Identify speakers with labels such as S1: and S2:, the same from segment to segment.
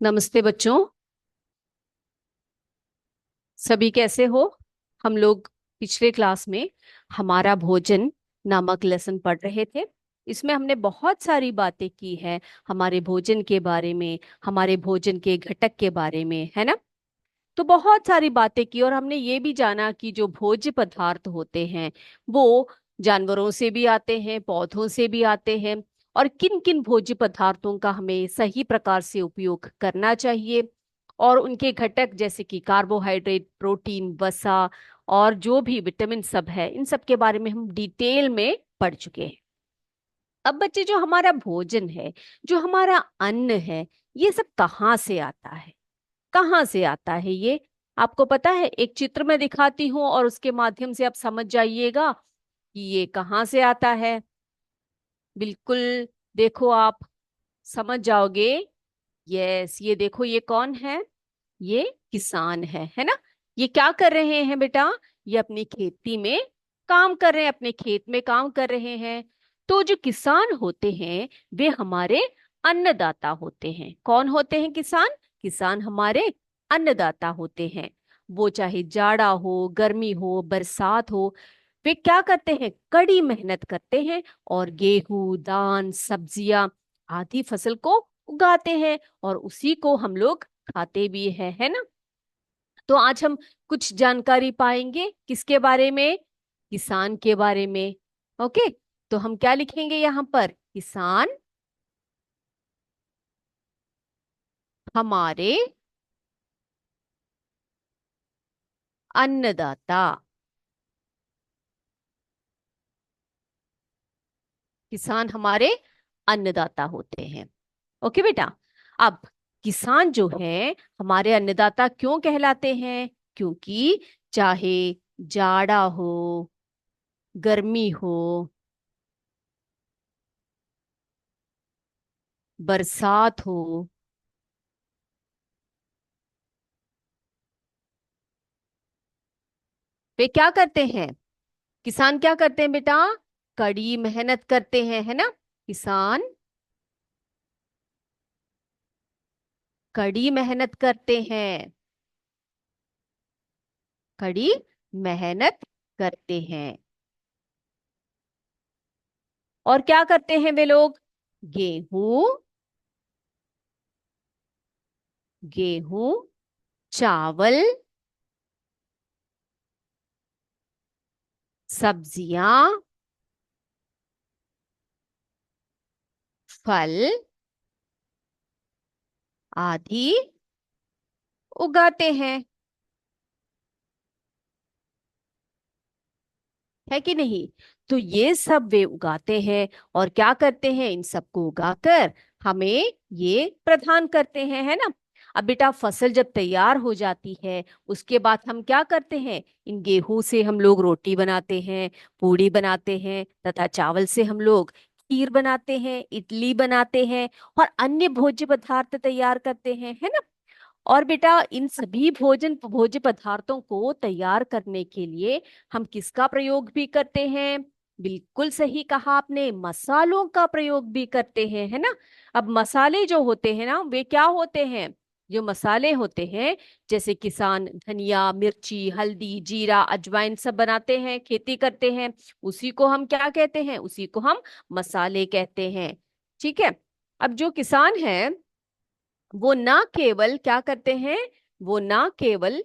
S1: नमस्ते बच्चों। सभी कैसे हो? हम लोग पिछले क्लास में हमारा भोजन नामक लेसन पढ़ रहे थे। इसमें हमने बहुत सारी बातें की हैं हमारे भोजन के बारे में, हमारे भोजन के घटक के बारे में, है ना। तो बहुत सारी बातें की और हमने ये भी जाना कि जो भोज्य पदार्थ होते हैं वो जानवरों से भी आते हैं, पौधों से भी आते हैं, और किन किन भोज्य पदार्थों का हमें सही प्रकार से उपयोग करना चाहिए। और उनके घटक जैसे कि कार्बोहाइड्रेट, प्रोटीन, वसा और जो भी विटामिन सब है, इन सब के बारे में हम डिटेल में पढ़ चुके हैं। अब बच्चे, जो हमारा भोजन है, जो हमारा अन्न है, ये सब कहाँ से आता है? कहाँ से आता है ये? आपको पता है? एक चित्र में दिखाती हूँ और उसके माध्यम से आप समझ जाइएगा कि ये कहाँ से आता है। बिल्कुल, देखो, आप समझ जाओगे। यस, ये देखो, ये कौन है? ये किसान है ना। ये क्या कर रहे हैं बेटा? ये अपनी खेती में काम कर रहे हैं, अपने खेत में काम कर रहे हैं। तो जो किसान होते हैं वे हमारे अन्नदाता होते हैं। कौन होते हैं किसान? किसान हमारे अन्नदाता होते हैं। वो चाहे जाड़ा हो, गर्मी हो, बरसात हो, वे क्या करते हैं? कड़ी मेहनत करते हैं और गेहूं, धान, सब्जियां आदि फसल को उगाते हैं, और उसी को हम लोग खाते भी है ना। तो आज हम कुछ जानकारी पाएंगे किसके बारे में? किसान के बारे में। ओके, तो हम क्या लिखेंगे यहाँ पर? किसान हमारे अन्नदाता। किसान हमारे अन्नदाता होते हैं। ओके बेटा। अब किसान जो है हमारे अन्नदाता क्यों कहलाते हैं? क्योंकि चाहे जाड़ा हो, गर्मी हो, बरसात हो, वे क्या करते हैं? किसान क्या करते हैं बेटा? कड़ी मेहनत करते हैं, है ना। किसान कड़ी मेहनत करते हैं, कड़ी मेहनत करते हैं। और क्या करते हैं वे लोग? गेहूं, गेहूं, चावल, सब्जियां, फल आदि उगाते हैं, है कि नहीं। तो ये सब वे उगाते हैं, और क्या करते हैं? इन सबको उगाकर हमें ये प्रदान करते हैं, है ना। अब बेटा, फसल जब तैयार हो जाती है उसके बाद हम क्या करते हैं? इन गेहूं से हम लोग रोटी बनाते हैं, पूड़ी बनाते हैं, तथा चावल से हम लोग खीर बनाते हैं, इडली बनाते हैं, और अन्य भोज्य पदार्थ तैयार करते हैं, है ना। और बेटा, इन सभी भोज्य पदार्थों को तैयार करने के लिए हम किसका प्रयोग भी करते हैं? बिल्कुल सही कहा आपने, मसालों का प्रयोग भी करते हैं, है ना। अब मसाले जो होते हैं ना, वे क्या होते हैं? जो मसाले होते हैं, जैसे किसान धनिया, मिर्ची, हल्दी, जीरा, अजवाइन सब बनाते हैं, खेती करते हैं, उसी को हम क्या कहते हैं? उसी को हम मसाले कहते हैं। ठीक है। अब जो किसान है वो ना केवल क्या करते हैं? वो ना केवल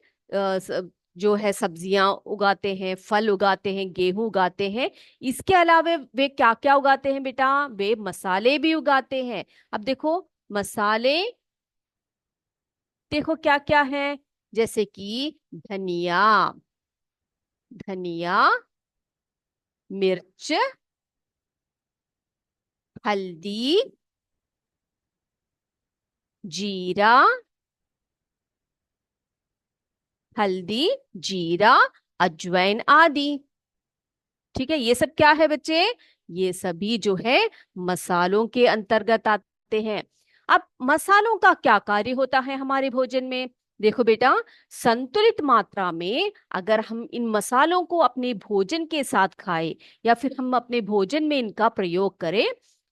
S1: जो है सब्जियां उगाते हैं, फल उगाते हैं, गेहूं उगाते हैं, इसके अलावा वे क्या क्या उगाते हैं बेटा? वे मसाले भी उगाते हैं। अब देखो, मसाले देखो क्या क्या है। जैसे कि धनिया, धनिया, मिर्च, हल्दी, जीरा, हल्दी, जीरा, अजवाइन आदि। ठीक है, ये सब क्या है बच्चे? ये सभी जो है मसालों के अंतर्गत आते हैं। अब मसालों का क्या कार्य होता है हमारे भोजन में? देखो बेटा, संतुलित मात्रा में अगर हम इन मसालों को अपने भोजन के साथ खाएं, या फिर हम अपने भोजन में इनका प्रयोग करें,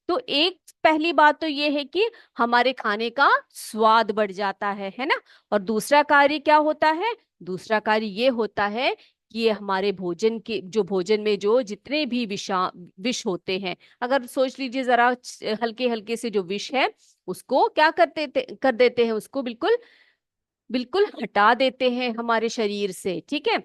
S1: तो एक पहली बात तो ये है कि हमारे खाने का स्वाद बढ़ जाता है ना। और दूसरा कार्य क्या होता है? दूसरा कार्य ये होता है कि ये हमारे भोजन के, जो भोजन में जो जितने भी विष होते हैं, अगर सोच लीजिए जरा, हल्के हल्के से जो विष है उसको क्या कर देते हैं, उसको बिल्कुल बिल्कुल हटा देते हैं हमारे शरीर से, ठीक है।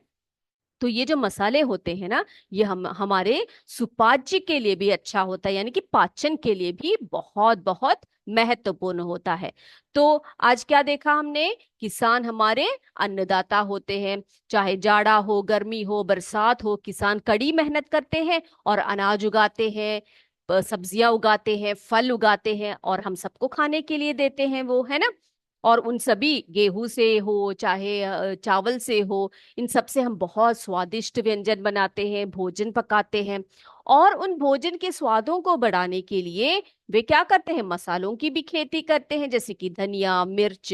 S1: तो ये जो मसाले होते हैं ना, ये हमारे सुपाच्य के लिए भी अच्छा होता है, यानी कि पाचन के लिए भी बहुत बहुत महत्वपूर्ण होता है। तो आज क्या देखा हमने? किसान हमारे अन्नदाता होते हैं। चाहे जाड़ा हो, गर्मी हो, बरसात हो, किसान कड़ी मेहनत करते हैं और अनाज उगाते हैं, सब्जियां उगाते हैं, फल उगाते हैं, और हम सबको खाने के लिए देते हैं वो, है ना। और उन सभी, गेहूं से हो चाहे चावल से हो, इन सब से हम बहुत स्वादिष्ट व्यंजन बनाते हैं, भोजन पकाते हैं। और उन भोजन के स्वादों को बढ़ाने के लिए वे क्या करते हैं? मसालों की भी खेती करते हैं, जैसे कि धनिया, मिर्च,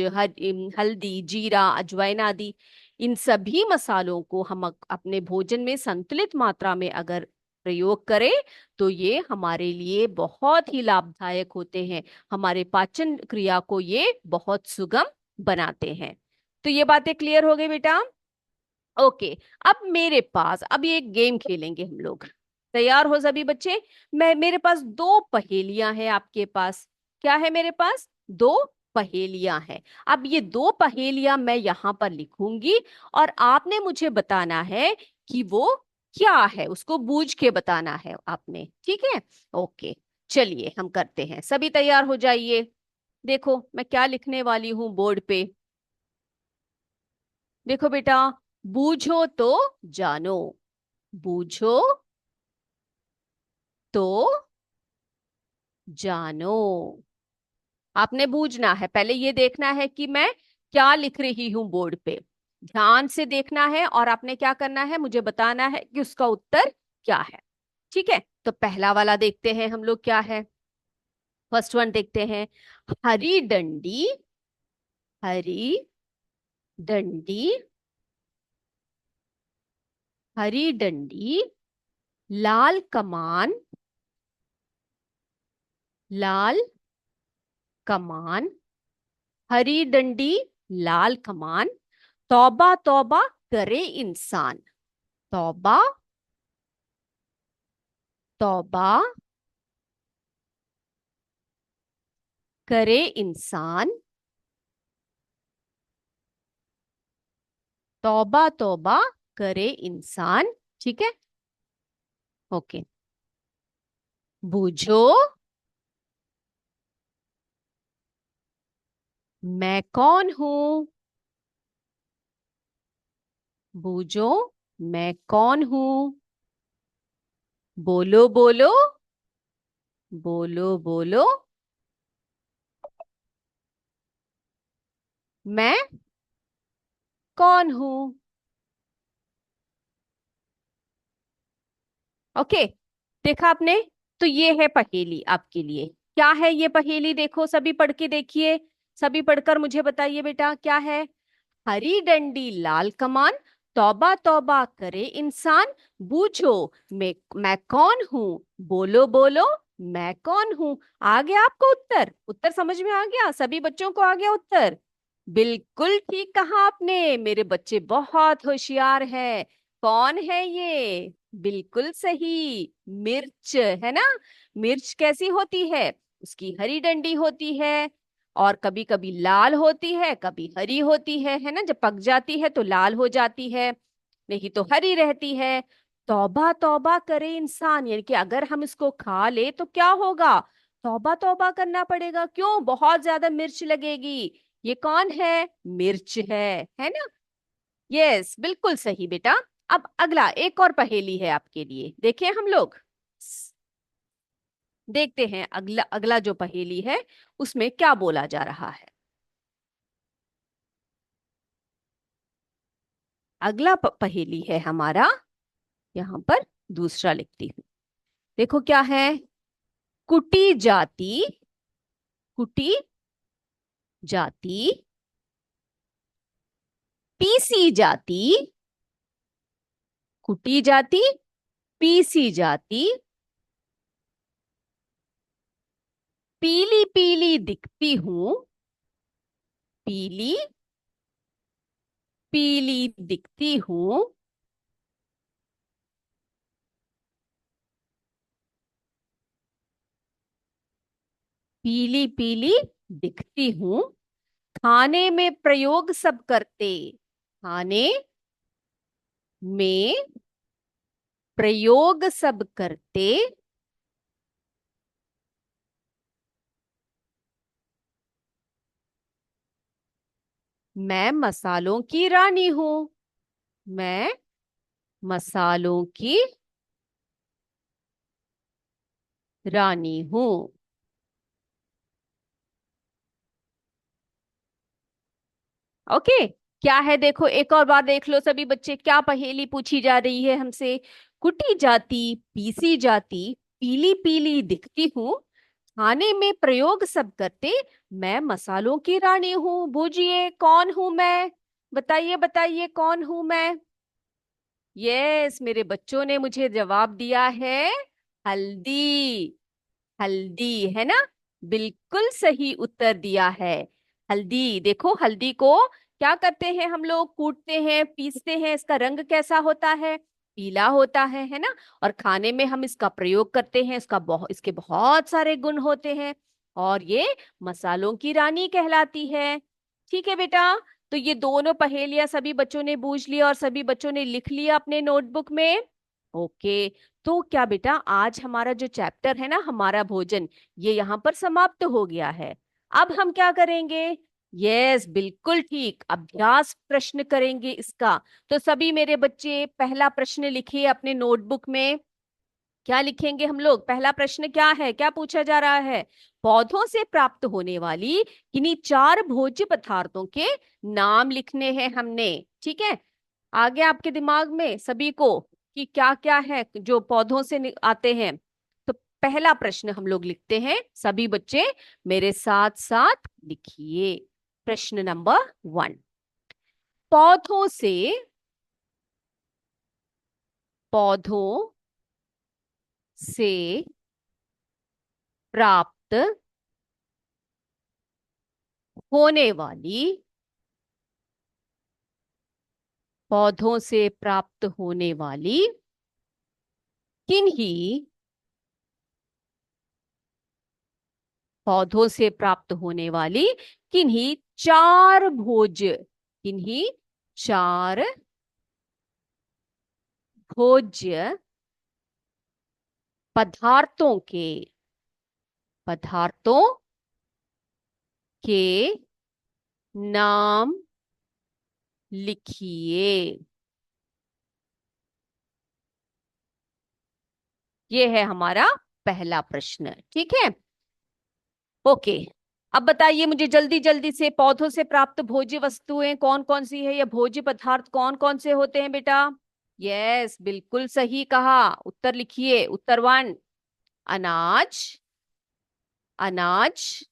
S1: हल्दी, जीरा, अजवाइन आदि। इन सभी मसालों को हम अपने भोजन में संतुलित मात्रा में अगर प्रयोग करें तो ये हमारे लिए बहुत ही लाभदायक होते हैं। हमारे पाचन क्रिया को ये बहुत सुगम बनाते हैं। तो ये बातें क्लियर हो गई बेटा? ओके। अब मेरे पास, अब ये एक गेम खेलेंगे हम लोग। तैयार हो सभी बच्चे? मेरे पास दो पहेलियां हैं आपके पास। क्या है मेरे पास? दो पहेलियां हैं। अब ये दो पहेलियां मैं यहां पर लिखूंगी और आपने मुझे बताना है कि वो क्या है, उसको बूझ के बताना है आपने, ठीक है। ओके, चलिए हम करते हैं। सभी तैयार हो जाइए। देखो मैं क्या लिखने वाली हूं बोर्ड पे। देखो बेटा, बूझो तो जानो, बूझो तो जानो। आपने बूझना है, पहले ये देखना है कि मैं क्या लिख रही हूं बोर्ड पे। ध्यान से देखना है और आपने क्या करना है, मुझे बताना है कि उसका उत्तर क्या है। ठीक है, तो पहला वाला देखते हैं हम लोग क्या है। फर्स्ट वन देखते हैं। हरी डंडी, हरी डंडी, हरी डंडी, लाल कमान, लाल कमान, हरी डंडी, लाल कमान, तौबा तौबा करे इंसान, तौबा तौबा करे इंसान, तौबा तौबा करे इंसान। ठीक है, ओके। बूझो मैं कौन हूं, बूझो मैं कौन हूं, बोलो बोलो, बोलो बोलो, मैं कौन हूं। ओके, देखा आपने? तो ये है पहेली आपके लिए। क्या है ये पहेली? देखो सभी पढ़ के देखिए, सभी पढ़कर मुझे बताइए बेटा क्या है। हरी डंडी लाल कमान, तौबा तौबा करे इंसान, बूझो मैं कौन हूँ, बोलो बोलो, मैं कौन हूँ। आ गया आपको उत्तर? उत्तर समझ में आ गया? सभी बच्चों को आ गया उत्तर? बिल्कुल ठीक कहा आपने, मेरे बच्चे बहुत होशियार हैं। कौन है ये? बिल्कुल सही, मिर्च, है ना। मिर्च कैसी होती है? उसकी हरी डंडी होती है, और कभी कभी लाल होती है, कभी हरी होती है ना। जब पक जाती है तो लाल हो जाती है, नहीं तो हरी रहती है। तौबा तौबा करे इंसान, यानी कि अगर हम इसको खा ले तो क्या होगा? तौबा तौबा करना पड़ेगा। क्यों? बहुत ज्यादा मिर्च लगेगी। ये कौन है? मिर्च है ना। यस, बिल्कुल सही बेटा। अब अगला एक और पहेली है आपके लिए, देखें हम लोग। देखते हैं अगला अगला जो पहेली है उसमें क्या बोला जा रहा है। अगला पहेली है हमारा, यहां पर दूसरा लिखती हूं। देखो क्या है। कुटी जाति, कुटी जाति, पीसी जाति, कुटी जाति, पीसी जाति, पीली पीली दिखती हूँ, पीली पीली दिखती हूँ, पीली पीली दिखती हूँ, खाने में प्रयोग सब करते, खाने में प्रयोग सब करते, मैं मसालों की रानी हूं, मैं मसालों की रानी हूं। ओके, क्या है देखो, एक और बार देख लो सभी बच्चे, क्या पहेली पूछी जा रही है हमसे। कुटी जाती पीसी जाती, पीली पीली दिखती हूँ, खाने में प्रयोग सब करते, मैं मसालों की रानी हूँ। बूझिए कौन हूं मैं, बताइए बताइए कौन हूं मैं। यस, मेरे बच्चों ने मुझे जवाब दिया है, हल्दी। हल्दी है ना, बिल्कुल सही उत्तर दिया है। हल्दी, देखो हल्दी को क्या करते हैं हम लोग, कूटते हैं पीसते हैं, इसका रंग कैसा होता है, पीला होता है ना। और खाने में हम इसका प्रयोग करते हैं, इसके बहुत सारे गुण होते हैं, और ये मसालों की रानी कहलाती है। ठीक है बेटा, तो ये दोनों पहेलियां सभी बच्चों ने बूझ लिया और सभी बच्चों ने लिख लिया अपने नोटबुक में। ओके, तो क्या बेटा, आज हमारा जो चैप्टर है ना, हमारा भोजन, ये यहाँ पर समाप्त हो गया है। अब हम क्या करेंगे, यस बिल्कुल ठीक, अभ्यास प्रश्न करेंगे इसका। तो सभी मेरे बच्चे पहला प्रश्न लिखिए अपने नोटबुक में। क्या लिखेंगे हम लोग, पहला प्रश्न क्या है, क्या पूछा जा रहा है। पौधों से प्राप्त होने वाली किन्हीं चार भोज्य पदार्थों के नाम लिखने हैं हमने। ठीक है, आ गया आपके दिमाग में सभी को कि क्या क्या है जो पौधों से आते हैं। तो पहला प्रश्न हम लोग लिखते हैं, सभी बच्चे मेरे साथ साथ लिखिए। प्रश्न नंबर 1, पौधों से, पौधों से प्राप्त होने वाली, पौधों से प्राप्त होने वाली किन्हीं, पौधों से प्राप्त होने वाली किन्हीं चार भोज्य, किन्हीं चार भोज्य पदार्थों के, पदार्थों के नाम लिखिए। ये है हमारा पहला प्रश्न। ठीक है, ओके। अब बताइए मुझे जल्दी जल्दी से, पौधों से प्राप्त भोज्य वस्तुएं कौन कौन सी है, या भोज्य पदार्थ कौन कौन से होते हैं बेटा। यस, बिल्कुल सही कहा, उत्तर लिखिए। उत्तर 1, अनाज, अनाज,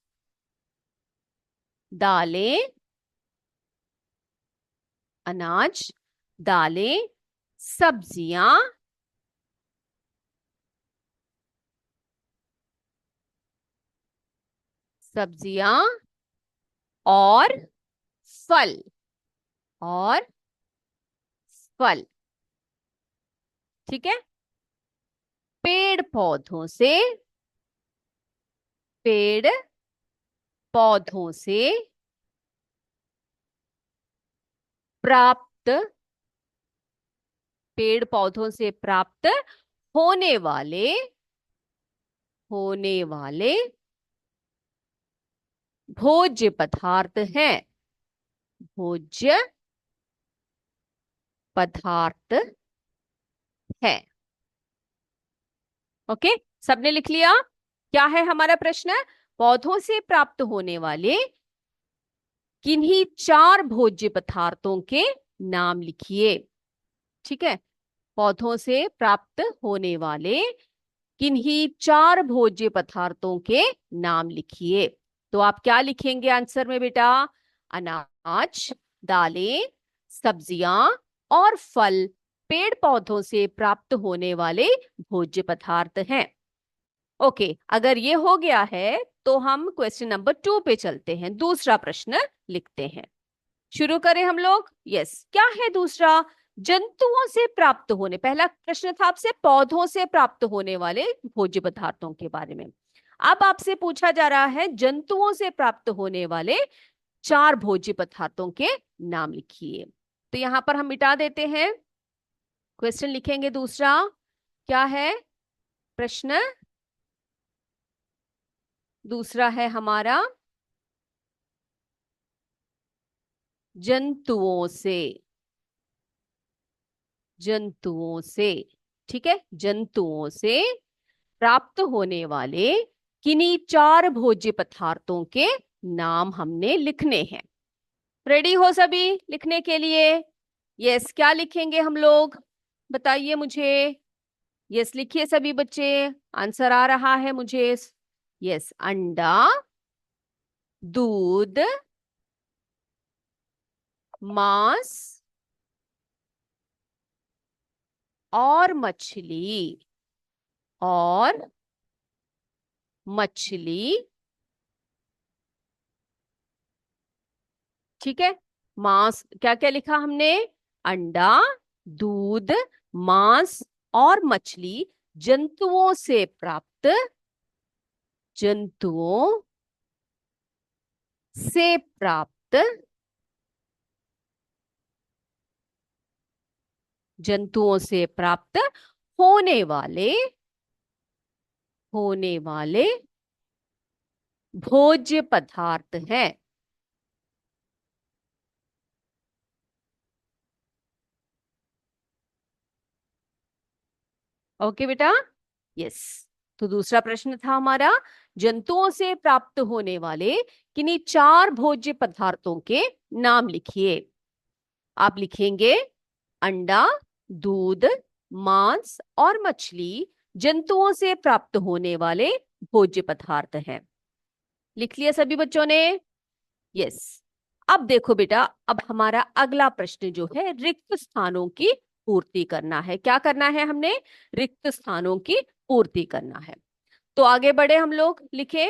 S1: दालें, अनाज, दालें, सब्जियां, सब्जियां और फल, और फल। ठीक है, पेड़ पौधों से, पेड़ पौधों से प्राप्त, पेड़ पौधों से प्राप्त होने वाले, होने वाले भोज्य पदार्थ हैं, भोज्य पदार्थ है। ओके, सबने लिख लिया। क्या है हमारा प्रश्न, पौधों से प्राप्त होने वाले किन्हीं चार भोज्य पदार्थों के नाम लिखिए। ठीक है, पौधों से प्राप्त होने वाले किन्हीं चार भोज्य पदार्थों के नाम लिखिए। तो आप क्या लिखेंगे आंसर में बेटा, अनाज, दालें, सब्जियां और फल पेड़ पौधों से प्राप्त होने वाले भोज्य पदार्थ हैं। ओके, अगर ये हो गया है तो हम क्वेश्चन नंबर 2 पे चलते हैं, दूसरा प्रश्न लिखते हैं। शुरू करें हम लोग। यस, क्या है दूसरा? जंतुओं से प्राप्त होने, पहला प्रश्न था आपसे पौधों से प्राप्त होने वाले भोज्य पदार्थों के बारे में। अब आपसे पूछा जा रहा है जंतुओं से प्राप्त होने वाले 4 भोज्य पदार्थों के नाम लिखिए। तो यहां पर हम मिटा देते हैं, क्वेश्चन लिखेंगे दूसरा। क्या है प्रश्न? दूसरा है हमारा जंतुओं से, जंतुओं से, ठीक है, जंतुओं से प्राप्त होने वाले किन्हीं 4 भोज्य पदार्थों के नाम हमने लिखने हैं। रेडी हो सभी लिखने के लिए? यस, क्या लिखेंगे हम लोग, बताइए मुझे। यस लिखिए सभी बच्चे, आंसर आ रहा है मुझे। यस, अंडा, दूध, मांस और मछली, और मछली, ठीक है। मांस, क्या क्या लिखा हमने? अंडा, दूध, मांस और मछली जंतुओं से प्राप्त, जंतुओं से प्राप्त, जंतुओं से प्राप्त होने वाले, होने वाले भोज्य पदार्थ हैं। ओके बेटा, यस। तो दूसरा प्रश्न था हमारा जंतुओं से प्राप्त होने वाले किन्हीं 4 भोज्य पदार्थों के नाम लिखिए। आप लिखेंगे अंडा, दूध, मांस और मछली जंतुओं से प्राप्त होने वाले भोज्य पदार्थ हैं। लिख लिया सभी बच्चों ने? यस। अब देखो बेटा, अब हमारा अगला प्रश्न जो है रिक्त स्थानों की पूर्ति करना है। क्या करना है हमने? रिक्त स्थानों की पूर्ति करना है। तो आगे बढ़े हम लोग, लिखे।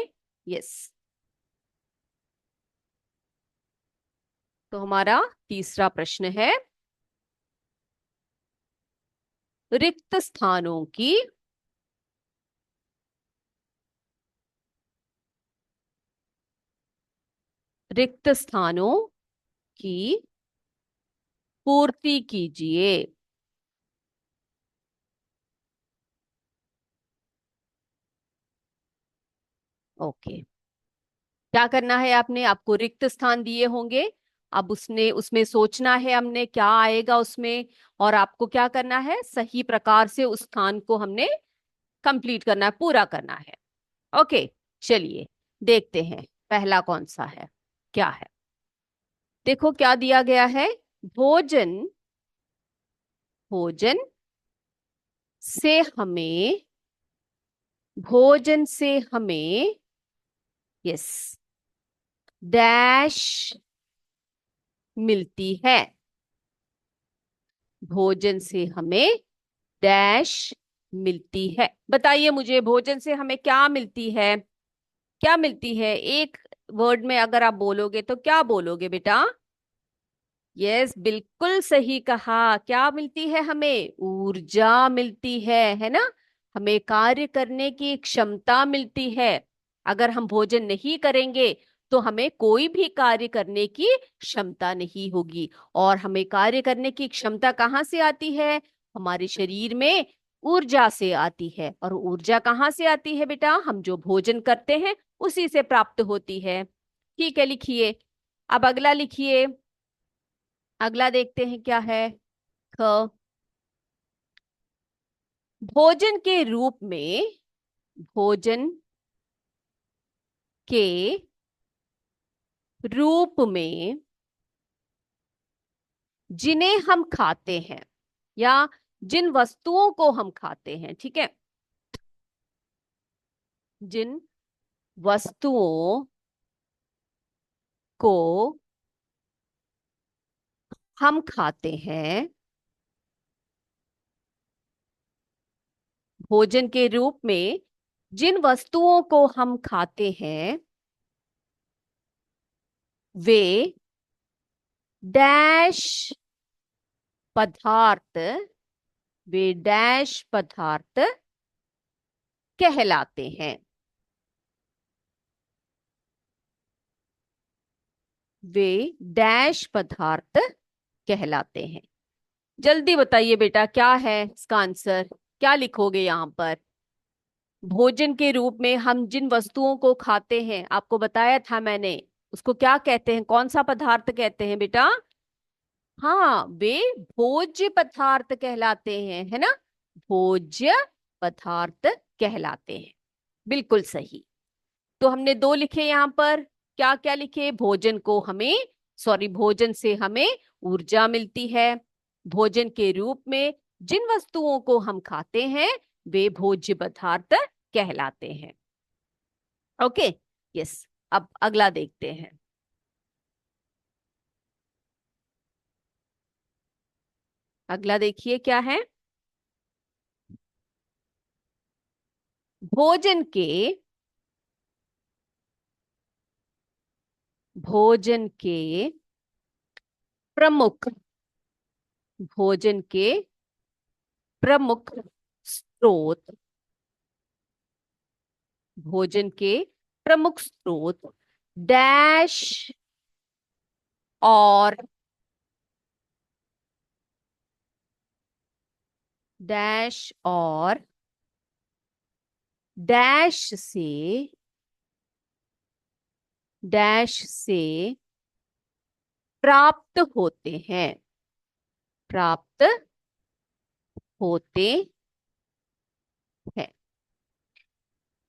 S1: यस, तो हमारा तीसरा प्रश्न है रिक्त स्थानों की रिक्त स्थानों की पूर्ति कीजिए। ओके, क्या करना है आपने? आपको रिक्त स्थान दिए होंगे, अब उसने उसमें सोचना है हमने क्या आएगा उसमें, और आपको क्या करना है, सही प्रकार से उस स्थान को हमने कंप्लीट करना है, पूरा करना है। ओके, चलिए देखते हैं पहला कौन सा है, क्या है। देखो क्या दिया गया है, भोजन, भोजन से हमें, भोजन से हमें, यस, डैश मिलती है। भोजन से हमें डैश मिलती है। बताइए मुझे, भोजन से हमें क्या मिलती है? क्या मिलती है? एक वर्ड में अगर आप बोलोगे तो क्या बोलोगे बेटा? यस, बिल्कुल सही कहा। क्या मिलती है हमें? ऊर्जा मिलती है ना। हमें कार्य करने की क्षमता मिलती है। अगर हम भोजन नहीं करेंगे तो हमें कोई भी कार्य करने की क्षमता नहीं होगी। और हमें कार्य करने की क्षमता कहाँ से आती है? हमारे शरीर में ऊर्जा से आती है। और ऊर्जा कहाँ से आती है बेटा? हम जो भोजन करते हैं उसी से प्राप्त होती है। ठीक है, लिखिए। अब अगला लिखिए, अगला देखते हैं क्या है। ख, भोजन के रूप में, भोजन के रूप में जिन्हें हम खाते हैं, या जिन वस्तुओं को हम खाते हैं, ठीक है, जिन वस्तुओं को हम खाते हैं, भोजन के रूप में जिन वस्तुओं को हम खाते हैं वे डैश पदार्थ वे डैश पदार्थ कहलाते हैं। वे डैश पदार्थ कहलाते हैं। जल्दी बताइए बेटा, क्या है इसका आंसर? क्या लिखोगे यहां पर? भोजन के रूप में हम जिन वस्तुओं को खाते हैं, आपको बताया था मैंने, उसको क्या कहते हैं? कौन सा पदार्थ कहते हैं बेटा? हाँ, वे भोज्य पदार्थ कहलाते हैं, है ना? भोज्य पदार्थ कहलाते हैं। बिल्कुल सही। तो हमने दो लिखे यहां पर। क्या क्या लिखे? भोजन को हमें, सॉरी, भोजन से हमें ऊर्जा मिलती है। भोजन के रूप में जिन वस्तुओं को हम खाते हैं वे भोज्य पदार्थ कहलाते हैं। Okay, yes. अब अगला देखते हैं। अगला देखिए क्या है। भोजन के भोजन के प्रमुख भोजन के प्रमुख स्रोत भोजन के प्रमुख स्रोत डैश और डैश और डैश से डैश से प्राप्त होते हैं। प्राप्त होते हैं।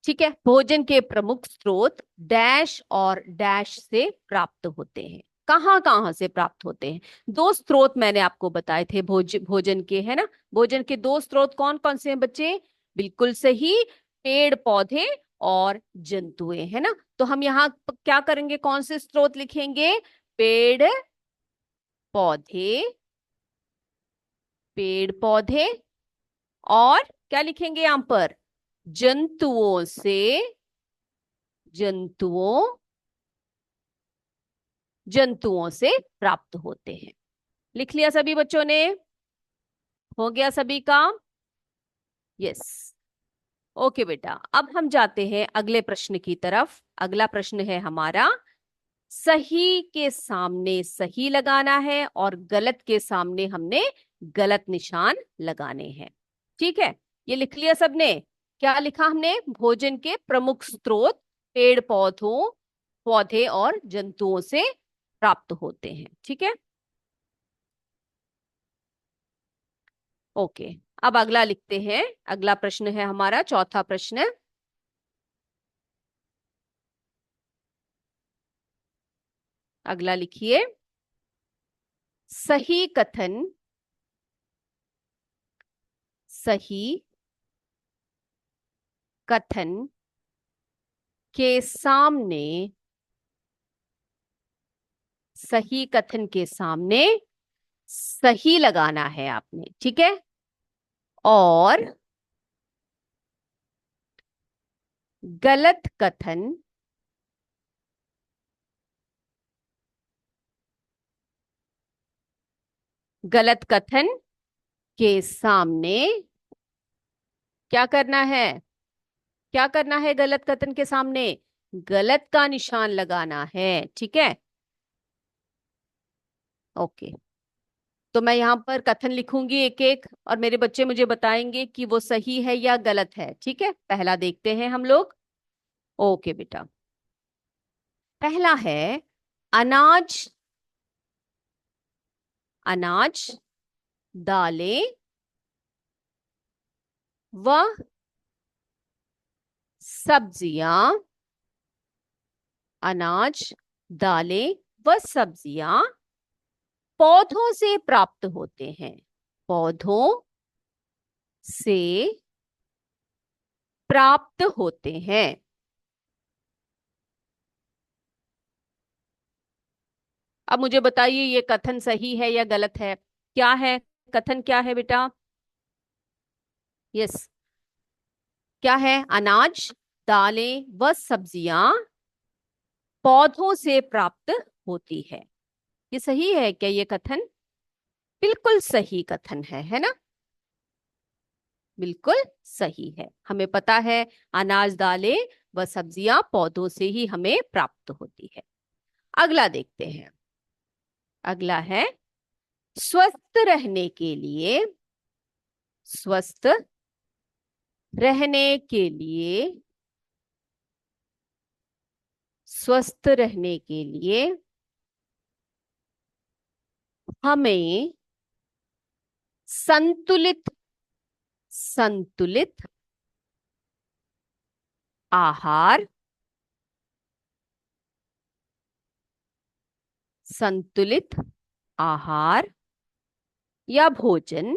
S1: ठीक है, भोजन के प्रमुख स्रोत डैश और डैश से प्राप्त होते हैं। कहाँ कहाँ से प्राप्त होते हैं? दो स्रोत मैंने आपको बताए थे भोजन के, है ना? भोजन के दो स्रोत कौन कौन से हैं बच्चे? बिल्कुल सही, पेड़ पौधे और जंतुएं, है ना? तो हम यहाँ क्या करेंगे? कौन से स्रोत लिखेंगे? पेड़ पौधे, पेड़ पौधे, और क्या लिखेंगे यहां पर? जंतुओं से, जंतुओं जंतुओं से प्राप्त होते हैं। लिख लिया सभी बच्चों ने? हो गया सभी का? यस। ओके बेटा, अब हम जाते हैं अगले प्रश्न की तरफ। अगला प्रश्न है हमारा, सही के सामने सही लगाना है और गलत के सामने हमने गलत निशान लगाने हैं। ठीक है, ये लिख लिया सबने? क्या लिखा हमने? भोजन के प्रमुख स्रोत पेड़ पौधों पौधे और जंतुओं से प्राप्त होते हैं। ठीक है, ओके। अब अगला लिखते हैं। अगला प्रश्न है हमारा चौथा प्रश्न। अगला लिखिए, सही कथन सही कथन के सामने सही कथन के सामने सही लगाना है आपने। ठीक है, और गलत कथन गलत कथन के सामने क्या करना है? क्या करना है? गलत कथन के सामने गलत का निशान लगाना है। ठीक है, ओके। तो मैं यहां पर कथन लिखूंगी एक एक, और मेरे बच्चे मुझे बताएंगे कि वो सही है या गलत है। ठीक है, पहला देखते हैं हम लोग। ओके बेटा, पहला है, अनाज अनाज दालें व सब्जियां अनाज दालें व सब्जियां पौधों से प्राप्त होते हैं। पौधों से प्राप्त होते हैं। अब मुझे बताइए, ये कथन सही है या गलत है? क्या है कथन? क्या है बेटा? यस, क्या है? अनाज, दालें व सब्जियां पौधों से प्राप्त होती है। ये सही है क्या ये कथन? बिल्कुल सही कथन है ना? बिल्कुल सही है। हमें पता है अनाज, दालें व सब्जियां पौधों से ही हमें प्राप्त होती है। अगला देखते हैं। अगला है स्वस्थ रहने के लिए, स्वस्थ रहने के लिए, स्वस्थ रहने के लिए हमें संतुलित, संतुलित आहार, संतुलित आहार या भोजन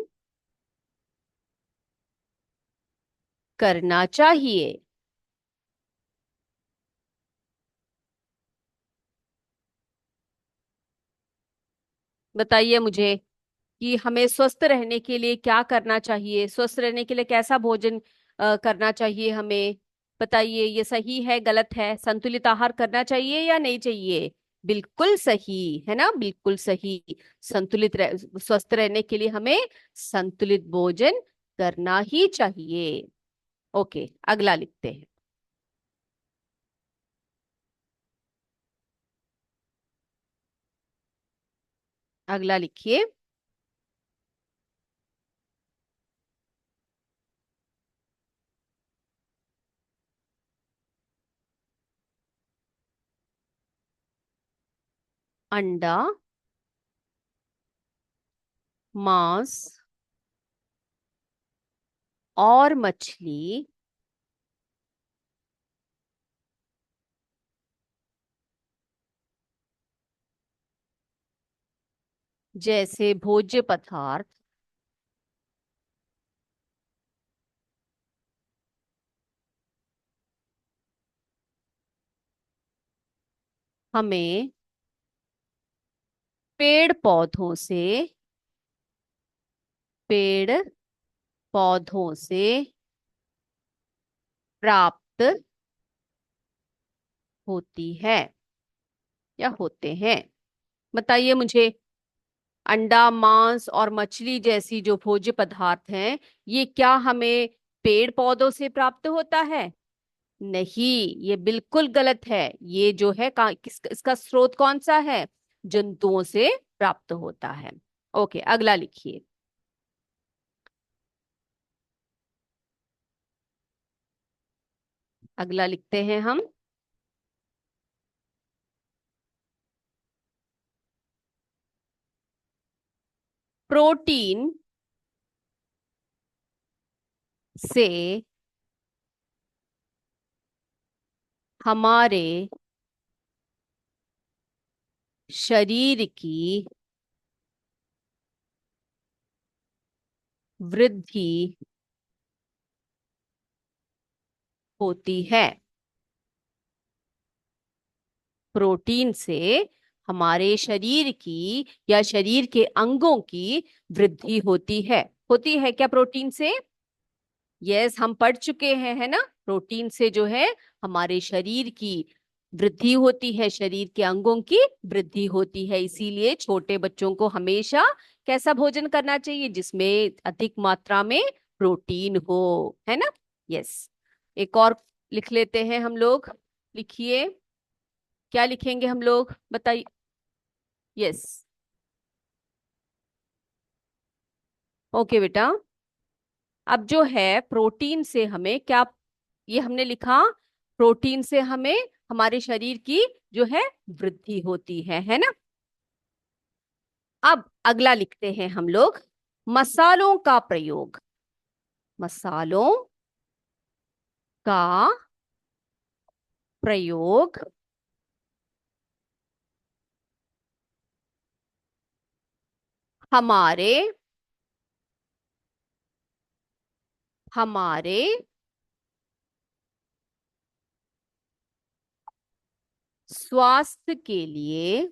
S1: करना चाहिए। बताइए मुझे कि हमें स्वस्थ रहने के लिए क्या करना चाहिए, स्वस्थ रहने के लिए कैसा भोजन करना चाहिए हमें। बताइए ये सही है गलत है? संतुलित आहार करना चाहिए या नहीं चाहिए? बिल्कुल सही है ना, बिल्कुल सही। स्वस्थ रहने के लिए हमें संतुलित भोजन करना ही चाहिए। ओके, अगला लिखते हैं। अगला लिखिए। अंडा, मांस और मछली जैसे भोज्य पदार्थ हमें पेड़ पौधों से, पेड़ पौधों से प्राप्त होती है या होते हैं। बताइए मुझे, अंडा, मांस और मछली जैसी जो भोज्य पदार्थ हैं, ये क्या हमें पेड़ पौधों से प्राप्त होता है? नहीं, ये बिल्कुल गलत है। ये जो है इसका स्रोत कौन सा है? जंतुओं से प्राप्त होता है। ओके, अगला लिखिए। अगला लिखते हैं हम। प्रोटीन से हमारे शरीर की वृद्धि होती है। प्रोटीन से हमारे शरीर की या शरीर के अंगों की वृद्धि होती है क्या प्रोटीन से? यस, हम पढ़ चुके हैं है ना। प्रोटीन से जो है हमारे शरीर की वृद्धि होती है, शरीर के अंगों की वृद्धि होती है। इसीलिए छोटे बच्चों को हमेशा कैसा भोजन करना चाहिए? जिसमें अधिक मात्रा में प्रोटीन हो, है ना। यस। एक और लिख लेते हैं हम लोग। लिखिए, क्या लिखेंगे हम लोग, बताइए। यस। ओके बेटा। अब जो है प्रोटीन से हमें क्या, ये हमने लिखा, प्रोटीन से हमें हमारे शरीर की जो है वृद्धि होती है ना। अब अगला लिखते हैं हम लोग, मसालों का प्रयोग, मसालों का प्रयोग हमारे हमारे स्वास्थ्य के लिए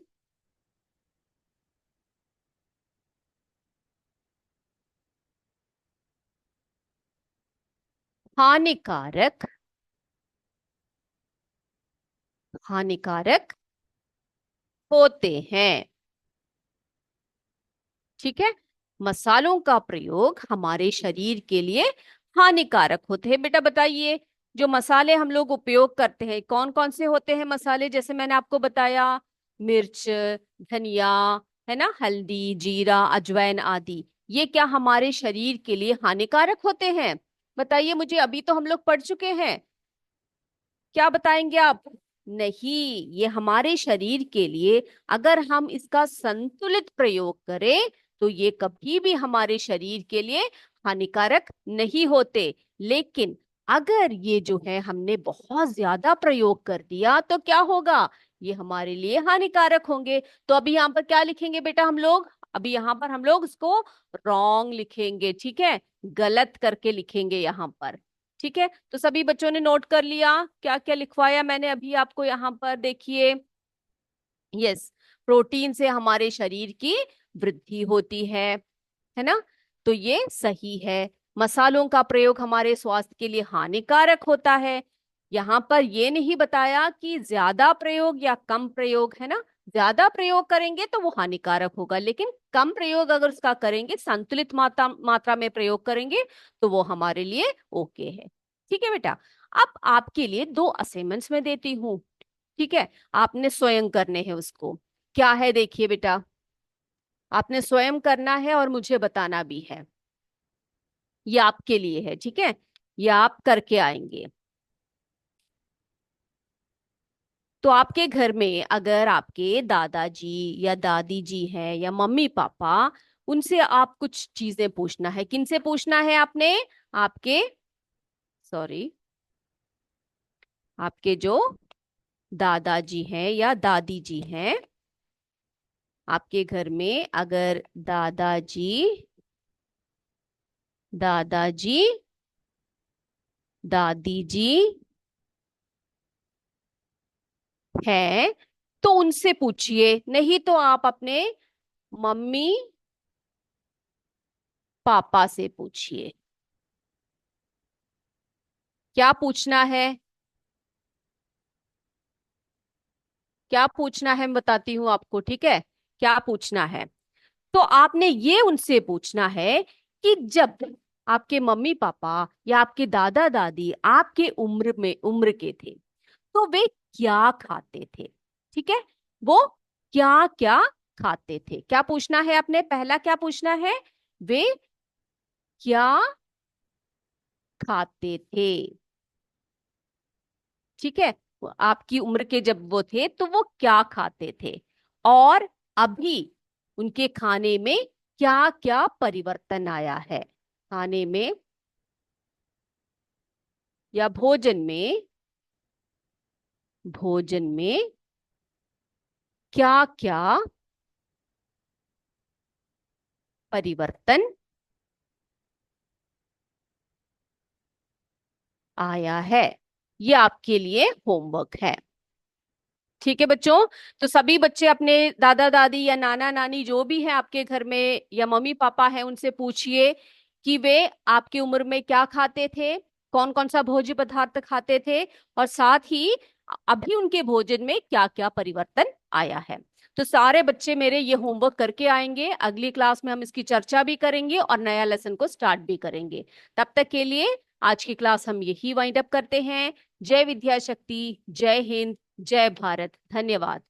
S1: हानिकारक, हानिकारक होते हैं। ठीक है, मसालों का प्रयोग हमारे शरीर के लिए हानिकारक होते हैं। बेटा बताइए, जो मसाले हम लोग उपयोग करते हैं कौन कौन से होते हैं मसाले? जैसे मैंने आपको बताया, मिर्च, धनिया, है ना, हल्दी, जीरा, अजवाइन आदि। ये क्या हमारे शरीर के लिए हानिकारक होते हैं? बताइए मुझे, अभी तो हम लोग पढ़ चुके हैं। क्या बताएंगे आप? नहीं, ये हमारे शरीर के लिए अगर हम इसका संतुलित प्रयोग करें तो ये कभी भी हमारे शरीर के लिए हानिकारक नहीं होते। लेकिन अगर ये जो है हमने बहुत ज्यादा प्रयोग कर दिया तो क्या होगा? ये हमारे लिए हानिकारक होंगे। तो अभी यहाँ पर क्या लिखेंगे बेटा हम लोग? अभी यहाँ पर हम लोग इसको रॉन्ग लिखेंगे, ठीक है, गलत करके लिखेंगे यहाँ पर। ठीक है, तो सभी बच्चों ने नोट कर लिया क्या क्या लिखवाया मैंने अभी आपको? यहाँ पर देखिए, यस, प्रोटीन से हमारे शरीर की वृद्धि होती है ना, तो ये सही है। मसालों का प्रयोग हमारे स्वास्थ्य के लिए हानिकारक होता है। यहाँ पर ये नहीं बताया कि ज्यादा प्रयोग या कम प्रयोग, है ना। ज्यादा प्रयोग करेंगे तो वो हानिकारक होगा, लेकिन कम प्रयोग अगर उसका करेंगे, संतुलित मात्रा मात्रा में प्रयोग करेंगे तो वो हमारे लिए ओके है। ठीक है बेटा, अब आपके लिए दो असाइनमेंट्स में देती हूँ। ठीक है, आपने स्वयं करने हैं उसको। क्या है देखिए बेटा, आपने स्वयं करना है और मुझे बताना भी है। ये आपके लिए है, ठीक है, ये आप करके आएंगे। तो आपके घर में अगर आपके दादाजी या दादी जी हैं या मम्मी पापा, उनसे आप कुछ चीजें पूछना है। किनसे पूछना है आपने? आपके, सॉरी, आपके जो दादाजी हैं या दादी जी हैं, आपके घर में अगर दादाजी, दादाजी, दादी जी है तो उनसे पूछिए, नहीं तो आप अपने मम्मी पापा से पूछिए। क्या पूछना है? क्या पूछना है मैं बताती हूँ आपको, ठीक है। क्या पूछना है? तो आपने ये उनसे पूछना है कि जब आपके मम्मी पापा या आपके दादा दादी आपके उम्र के थे तो वे क्या खाते थे? ठीक है, वो क्या क्या खाते थे, क्या पूछना है आपने? पहला क्या पूछना है? वे क्या खाते थे? ठीक है, वो आपकी उम्र के जब वो थे तो वो क्या खाते थे, और अभी उनके खाने में क्या क्या परिवर्तन आया है? खाने में या भोजन में, भोजन में क्या क्या परिवर्तन आया है? ये आपके लिए होमवर्क है। ठीक है बच्चों, तो सभी बच्चे अपने दादा दादी या नाना नानी जो भी है आपके घर में या मम्मी पापा है उनसे पूछिए कि वे आपकी उम्र में क्या खाते थे, कौन कौन सा भोज्य पदार्थ खाते थे, और साथ ही अभी उनके भोजन में क्या क्या परिवर्तन आया है। तो सारे बच्चे मेरे ये होमवर्क करके आएंगे, अगली क्लास में हम इसकी चर्चा भी करेंगे और नया लेसन को स्टार्ट भी करेंगे। तब तक के लिए आज की क्लास हम यही वाइंड अप करते हैं। जय विद्या शक्ति, जय हिंद, जय भारत, धन्यवाद।